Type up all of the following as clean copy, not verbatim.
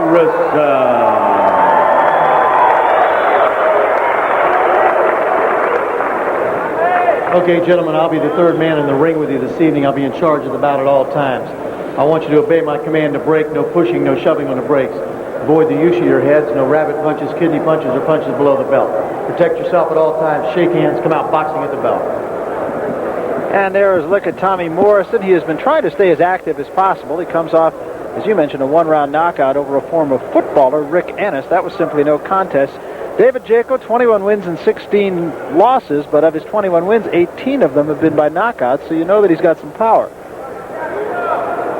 Morrison. Okay, gentlemen, I'll be the third man in the ring with you this evening. I'll be in charge of the bout at all times. I want you to obey my command to break. No pushing, no shoving on the brakes. Avoid the use of your heads. No rabbit punches, kidney punches, or punches below the belt. Protect yourself at all times. Shake hands. Come out boxing at the belt. And there is a look at Tommy Morrison. He has been trying to stay as active as possible. He comes off, as you mentioned, a one-round knockout over a former footballer, Rick Ennis. That was simply no contest. David Jaco, 21 wins and 16 losses, but of his 21 wins, 18 of them have been by knockouts, so you know that he's got some power.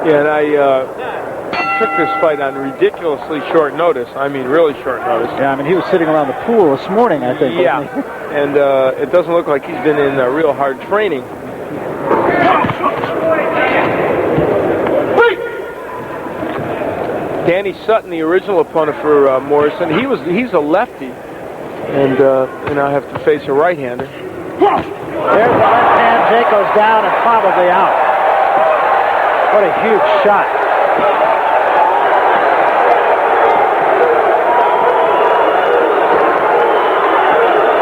Yeah, and I took this fight on ridiculously short notice. I mean, really short notice. Yeah, I mean, he was sitting around the pool this morning, I think. Yeah, and it doesn't look like he's been in real hard training. Danny Sutton, the original opponent for Morrison, he's a lefty, and I have to face a right-hander. There's the left hand. Jaco's down and probably out. What a huge shot.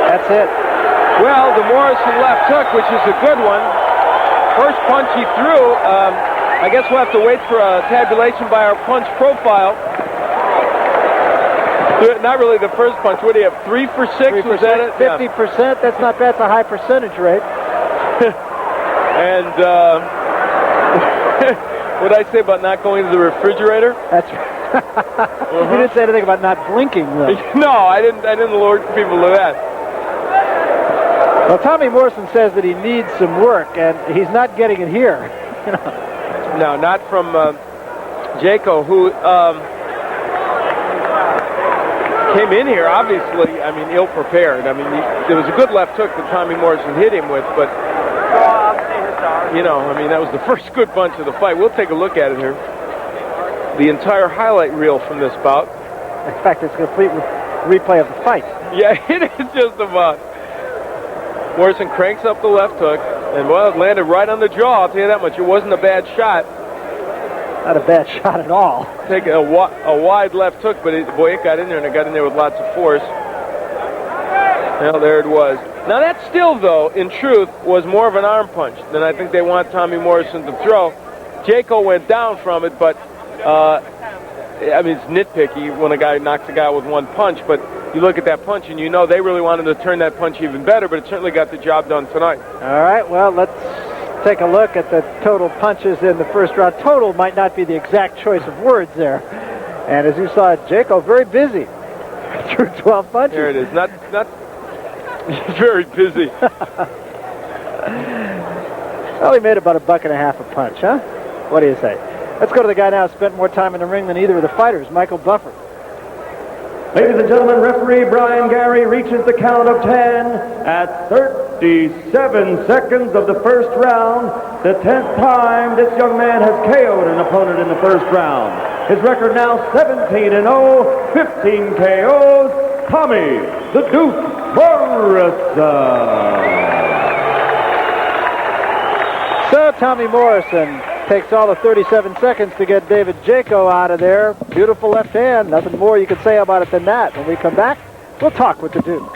That's it. Well, the Morrison left hook, which is a good one. First punch he threw. I guess we'll have to wait for a tabulation by our punch profile. Not really the first punch. What do you have, 3 for 6? 3 for Was that it? 50%. That's not bad. That's a high percentage rate. And what did I say about not going to the refrigerator? That's right. You didn't say anything about not blinking, though. No, I didn't alert people to that. Well, Tommy Morrison says that he needs some work, and he's not getting it here. No, not from Jaco, who came in here, obviously, I mean, ill-prepared. I mean, there was a good left hook that Tommy Morrison hit him with, but, you know, I mean, that was the first good punch of the fight. We'll take a look at it here. The entire highlight reel from this bout. In fact, it's a complete replay of the fight. Yeah, it is just about. Morrison cranks up the left hook, and, well, it landed right on the jaw, I'll tell you that much. It wasn't a bad shot. Not a bad shot at all. Take a wide left hook, but it got in there, and it got in there with lots of force. Well, there it was. Now, that still, though, in truth, was more of an arm punch than I think they want Tommy Morrison to throw. Jaco went down from it, but, I mean, it's nitpicky when a guy knocks a guy with one punch, but you look at that punch, and you know they really wanted to turn that punch even better, but it certainly got the job done tonight. All right, well, let's take a look at the total punches in the first round. Total might not be the exact choice of words there. And as you saw, Jaco very busy through 12 punches. There it is. Not very busy. Well, he made about $1.50 a punch, huh? What do you say? Let's go to the guy now who spent more time in the ring than either of the fighters, Michael Buffer. Ladies and gentlemen, referee Brian Gary reaches the count of 10 at 37 seconds of the first round, the 10th time this young man has KO'd an opponent in the first round. His record now 17-0, 15 KOs, Tommy the Duke Morrison. So Tommy Morrison takes all of 37 seconds to get David Jaco out of there. Beautiful left hand. Nothing more you can say about it than that. When we come back, we'll talk with the Duke.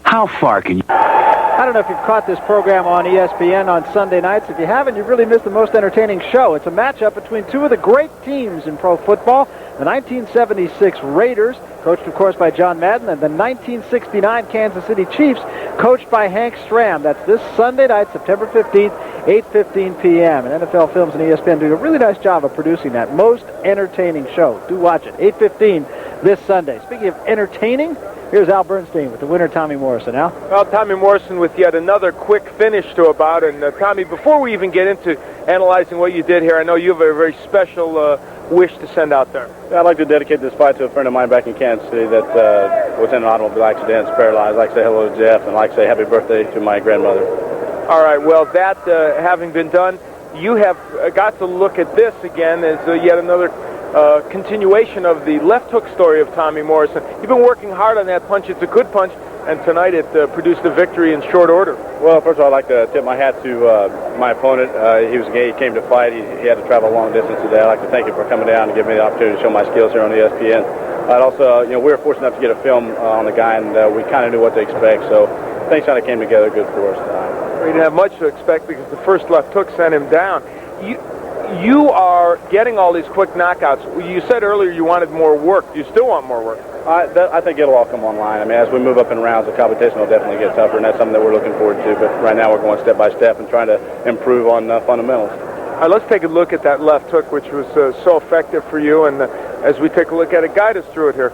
How far can you... I don't know if you've caught this program on ESPN on Sunday nights. If you haven't, you've really missed the most entertaining show. It's a matchup between two of the great teams in pro football. The 1976 Raiders, coached, of course, by John Madden, and the 1969 Kansas City Chiefs, coached by Hank Stram. That's this Sunday night, September 15th, 8:15 p.m. And NFL Films and ESPN do a really nice job of producing that most entertaining show. Do watch it, 8:15 this Sunday. Speaking of entertaining, here's Al Bernstein with the winner, Tommy Morrison. Al? Well, Tommy Morrison with yet another quick finish to a bout. And, Tommy, before we even get into analyzing what you did here, I know you have a very special wish to send out there. I'd like to dedicate this fight to a friend of mine back in Kansas City that was in an automobile accident, is paralyzed. I'd like to say hello to Jeff, and I'd like to say happy birthday to my grandmother. All right, well, that having been done, you have got to look at this again as yet another continuation of the left hook story of Tommy Morrison. You've been working hard on that punch. It's a good punch. and tonight it produced a victory in short order. Well, first of all, I'd like to tip my hat to my opponent. He came to fight. He had to travel a long distance today. I'd like to thank him for coming down and giving me the opportunity to show my skills here on ESPN. I'd also, we were fortunate enough to get a film on the guy, and we kind of knew what to expect, so things kind of came together good for us tonight. We didn't have much to expect because the first left hook sent him down. You are getting all these quick knockouts. You said earlier you wanted more work. Do you still want more work? I think it'll all come online. I mean, as we move up in rounds, the competition will definitely get tougher, and that's something that we're looking forward to. But right now we're going step by step and trying to improve on fundamentals. All right, let's take a look at that left hook, which was so effective for you. And as we take a look at it, guide us through it here.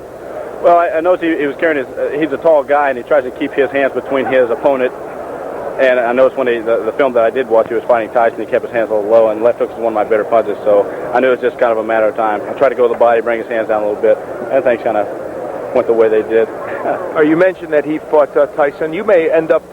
Well, I noticed he was carrying he's a tall guy, and he tries to keep his hands between his opponent. And I noticed when the film that I did watch, he was fighting Tyson, he kept his hands a little low, and left hook is one of my better punches, so I knew it was just kind of a matter of time. I tried to go to the body, bring his hands down a little bit, and things kind of went the way they did. You mentioned that he fought Tyson. You may end up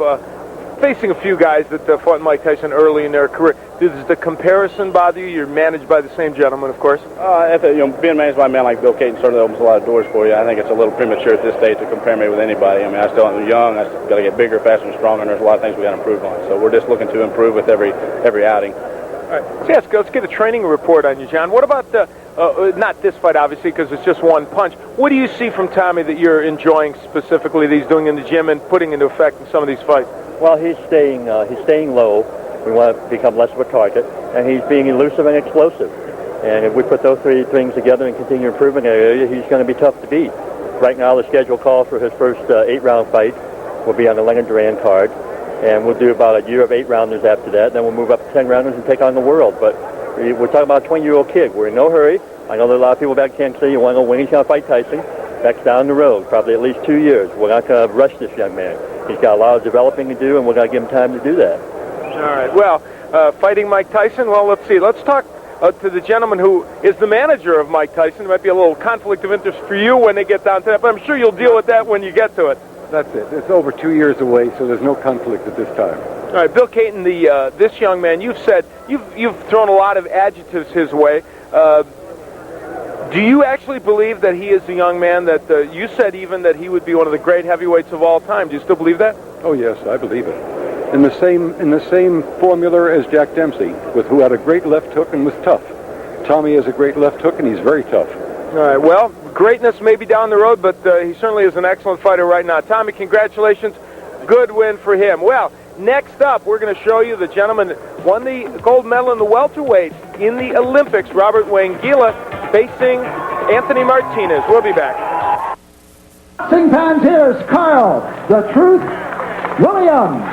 facing a few guys that fought Mike Tyson early in their career. Does the comparison bother you? You're managed by the same gentleman, of course. Being managed by a man like Bill Cayton certainly opens a lot of doors for you. I think it's a little premature at this stage to compare me with anybody. I mean, I still am young. I still got to get bigger, faster, and stronger, and there's a lot of things we got to improve on. So we're just looking to improve with every outing. All right. So let's get a training report on you, John. What about not this fight, obviously, because it's just one punch. What do you see from Tommy that you're enjoying specifically that he's doing in the gym and putting into effect in some of these fights? Well, he's staying low. We want to become less of a target, and he's being elusive and explosive. And if we put those three things together and continue improving in that area, he's going to be tough to beat. Right now, the schedule calls for his first 8-round fight will be on the Leonard Duran card, and we'll do about a year of 8-rounders after that. Then we'll move up to 10-rounders and take on the world. But we're talking about a 20-year-old kid. We're in no hurry. I know there are a lot of people back in Kansas City who want to know when he's going to fight Tyson. That's down the road, probably at least 2 years. We're not going to rush this young man. He's got a lot of developing to do, and we're going to give him time to do that. All right. Well, fighting Mike Tyson, well, let's see. Let's talk to the gentleman who is the manager of Mike Tyson. There might be a little conflict of interest for you when they get down to that, but I'm sure you'll deal with that when you get to it. That's it. It's over 2 years away, so there's no conflict at this time. All right, Bill Cayton, this young man, you've said, you've thrown a lot of adjectives his way. Do you actually believe that he is the young man that you said even that he would be one of the great heavyweights of all time? Do you still believe that? Oh yes, I believe it. In the same formula as Jack Dempsey, who had a great left hook and was tough. Tommy has a great left hook and he's very tough. All right. Well, greatness may be down the road, but he certainly is an excellent fighter right now. Tommy, congratulations. Good win for him. Well, next up, we're going to show you the gentleman that won the gold medal in the welterweight in the Olympics, Robert Wangila, facing Anthony Martinez. We'll be back. Boxing fans, here's Carl, the Truth, Williams.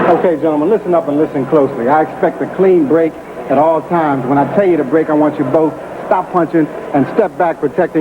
Okay, gentlemen, listen up and listen closely. I expect a clean break at all times. When I tell you to break, I want you both stop punching and step back, protecting